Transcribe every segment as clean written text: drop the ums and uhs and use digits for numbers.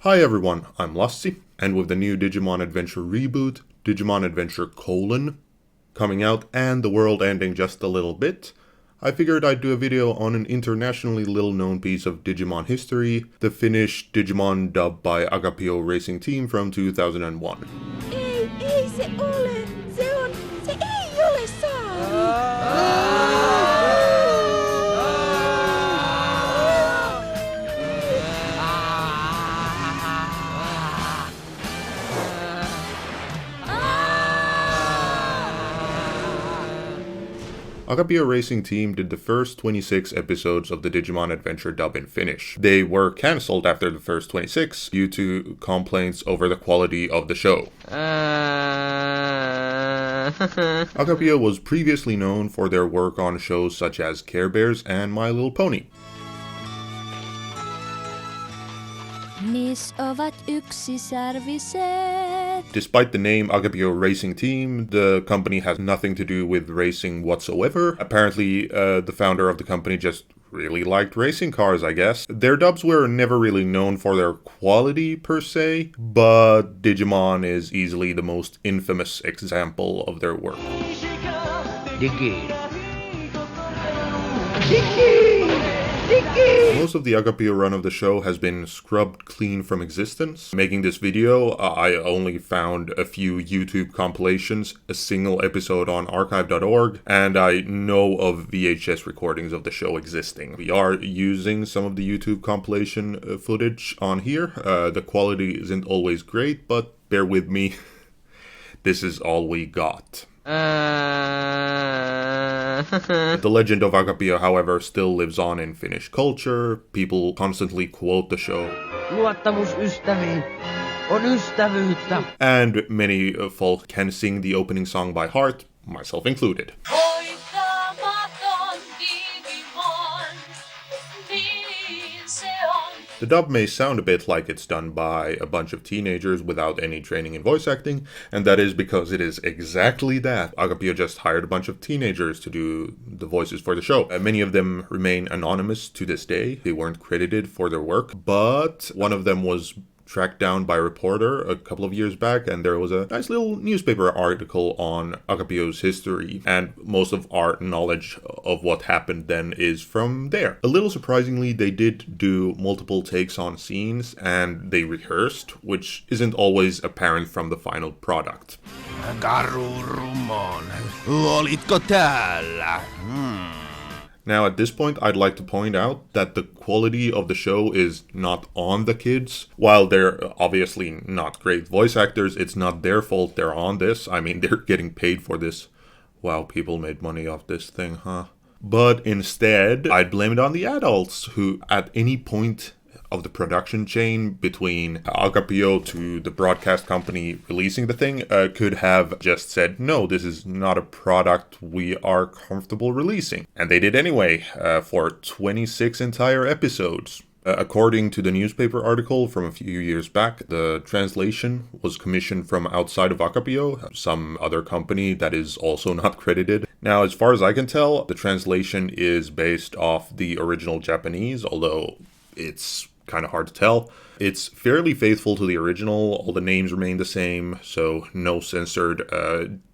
Hi everyone, I'm Lassi, and with the new Digimon Adventure reboot, Digimon Adventure : coming out and the world ending just a little bit, I figured I'd do a video on an internationally little known piece of Digimon history, the Finnish Digimon dub by Agapio Racing Team from 2001. Ei se ole! Se ei ole saari! Agapio Racing Team did the first 26 episodes of the Digimon Adventure dub in Finnish. They were cancelled after the first 26 due to complaints over the quality of the show. Agapio was previously known for their work on shows such as Care Bears and My Little Pony. Mis ovat yksisarviset. Despite the name Agapio Racing Team, the company has nothing to do with racing whatsoever. Apparently, the founder of the company just really liked racing cars, I guess. Their dubs were never really known for their quality per se, but Digimon is easily the most infamous example of their work. Most of the Agapio run of the show has been scrubbed clean from existence. Making this video, I only found a few YouTube compilations, a single episode on archive.org, and I know of VHS recordings of the show existing. We are using some of the YouTube compilation footage on here. The quality isn't always great, but bear with me. This is all we got. The legend of Agapio, however, still lives on in Finnish culture. People constantly quote the show. Luottamus ystäviin on ystävyyttä. And many folk can sing the opening song by heart, myself included. The dub may sound a bit like it's done by a bunch of teenagers without any training in voice acting, and that is because it is exactly that. Agapio just hired a bunch of teenagers to do the voices for the show. Many of them remain anonymous to this day. They weren't credited for their work, but one of them was tracked down by a reporter a couple of years back, and there was a nice little newspaper article on Agapio's history, and most of our knowledge of what happened then is from there. A little surprisingly, they did do multiple takes on scenes, and they rehearsed, which isn't always apparent from the final product. Garurumon, olitko täällä? Now, at this point, I'd like to point out that the quality of the show is not on the kids. While they're obviously not great voice actors, it's not their fault they're on this. I mean, they're getting paid for this. Wow, people made money off this thing, huh? But instead, I'd blame it on the adults who, at any point of the production chain between Agapio to the broadcast company releasing the thing, could have just said, no, this is not a product we are comfortable releasing. And they did anyway, for 26 entire episodes. According to the newspaper article from a few years back, the translation was commissioned from outside of Agapio, some other company that is also not credited. Now, as far as I can tell, the translation is based off the original Japanese, although it's kind of hard to tell. It's fairly faithful to the original. All the names remain the same, so no censored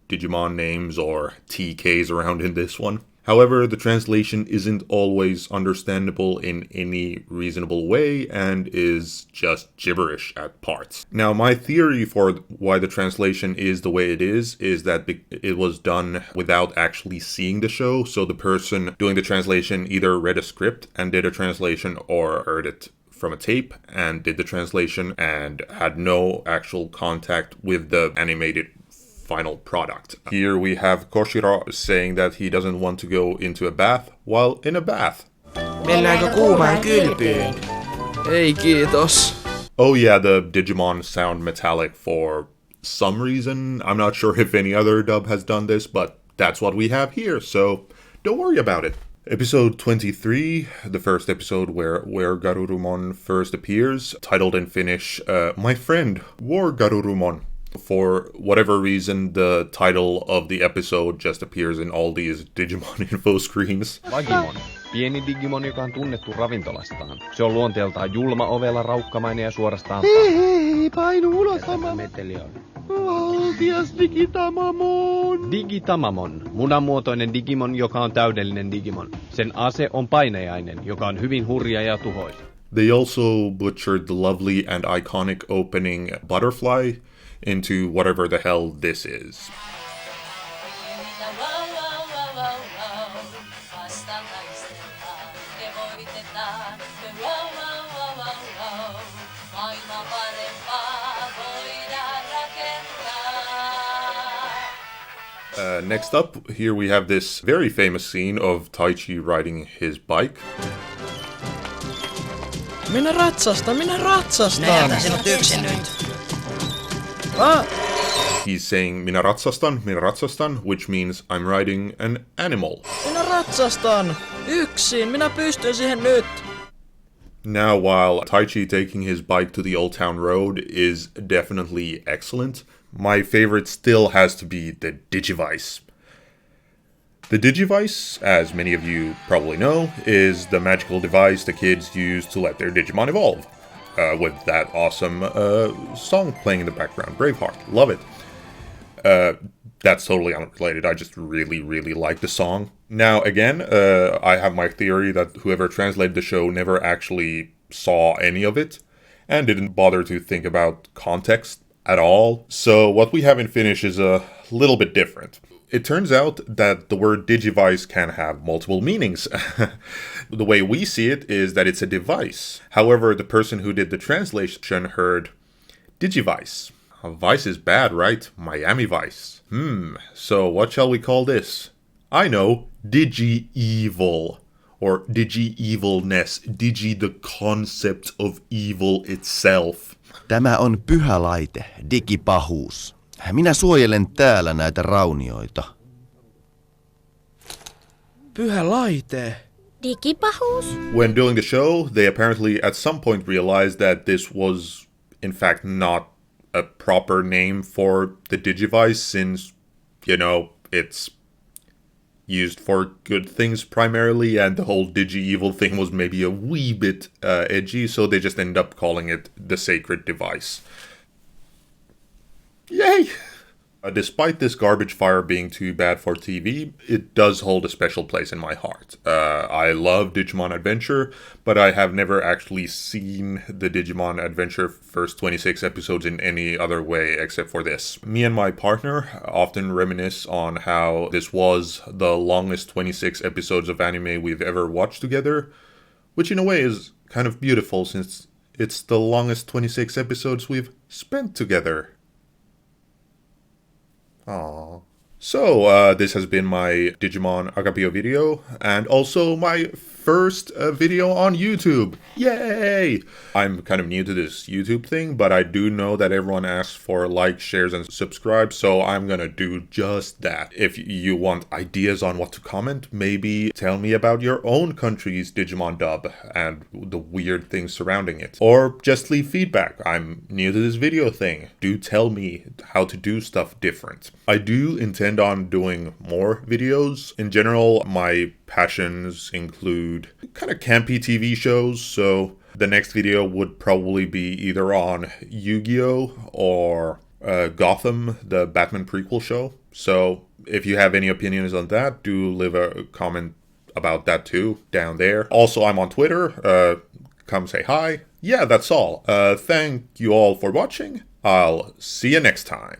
Digimon names or TKs around in this one. However, the translation isn't always understandable in any reasonable way and is just gibberish at parts. Now, my theory for why the translation is the way it is that it was done without actually seeing the show, so the person doing the translation either read a script and did a translation or heard it from a tape and did the translation and had no actual contact with the animated final product. Here we have Koshiro saying that he doesn't want to go into a bath while in a bath. Mennäänkö kuumaan kylpyyn? Ei kiitos. Oh yeah, the Digimon sound metallic for some reason. I'm not sure if any other dub has done this, but that's what we have here, so don't worry about it. Episode 23, the first episode where Garurumon first appears, titled in Finnish, My Friend, War Garurumon. For whatever reason, the title of the episode just appears in all these Digimon info screens. Digimon. Pieni Digimon, joka on tunnettu ravintolastaan. Se on luonteeltaan julma, ovela, raukkamainen ja suorastaan Hei, painu ulos, meteli on. Valtias Digitamamon! Digitamamon, munanmuotoinen Digimon, joka on täydellinen Digimon. Sen ase on painajainen, joka on hyvin hurja ja tuhoisa. They also butchered the lovely and iconic opening Butterfly into whatever the hell this is. Next up, here we have this very famous scene of Taichi riding his bike. Minä ratsastan! Jätä sinut yksin nyt. He's saying minä ratsastan, which means I'm riding an animal. Minä ratsastan! Yksin! Minä pystyn siihen nyt! Now, while Taichi taking his bike to the Old Town Road is definitely excellent, my favorite still has to be the Digivice. The Digivice, as many of you probably know, is the magical device the kids use to let their Digimon evolve. With that awesome song playing in the background, Braveheart. Love it. That's totally unrelated. I just really like the song. Now, again, I have my theory that whoever translated the show never actually saw any of it and didn't bother to think about context at all. So what we have in Finnish is a little bit different. It turns out that the word Digivice can have multiple meanings. The way we see it is that it's a device. However, the person who did the translation heard Digivice. Vice is bad, right? Miami Vice. So what shall we call this? I know, Digi-evil. Or Digi-evilness. Digi the concept of evil itself. Tämä on pyhä laite, digipahuus. Minä suojelen täällä näitä raunioita. Pyhä laite. Digipahuus? When doing the show, they apparently at some point realized that this was, in fact, not a proper name for the Digivice since, you know, it's used for good things primarily, and the whole Digi-evil thing was maybe a wee bit edgy, so they just ended up calling it the Sacred Device. Yay! Despite this garbage fire being too bad for TV, it does hold a special place in my heart. I love Digimon Adventure, but I have never actually seen the Digimon Adventure first 26 episodes in any other way except for this. Me and my partner often reminisce on how this was the longest 26 episodes of anime we've ever watched together, which in a way is kind of beautiful since it's the longest 26 episodes we've spent together. Aww. So, this has been my Digimon Agapio video, and also my first video on YouTube. Yay! I'm kind of new to this YouTube thing, but I do know that everyone asks for likes, shares, and subscribe, so I'm gonna do just that. If you want ideas on what to comment, maybe tell me about your own country's Digimon dub and the weird things surrounding it. Or just leave feedback. I'm new to this video thing. Do tell me how to do stuff different. I do intend on doing more videos. In general, my passions include kind of campy TV shows, so the next video would probably be either on Yu-Gi-Oh! Or Gotham, the Batman prequel show. So if you have any opinions on that, do leave a comment about that too down there. Also, I'm on Twitter. Come say hi. Yeah, that's all. Thank you all for watching. I'll see you next time.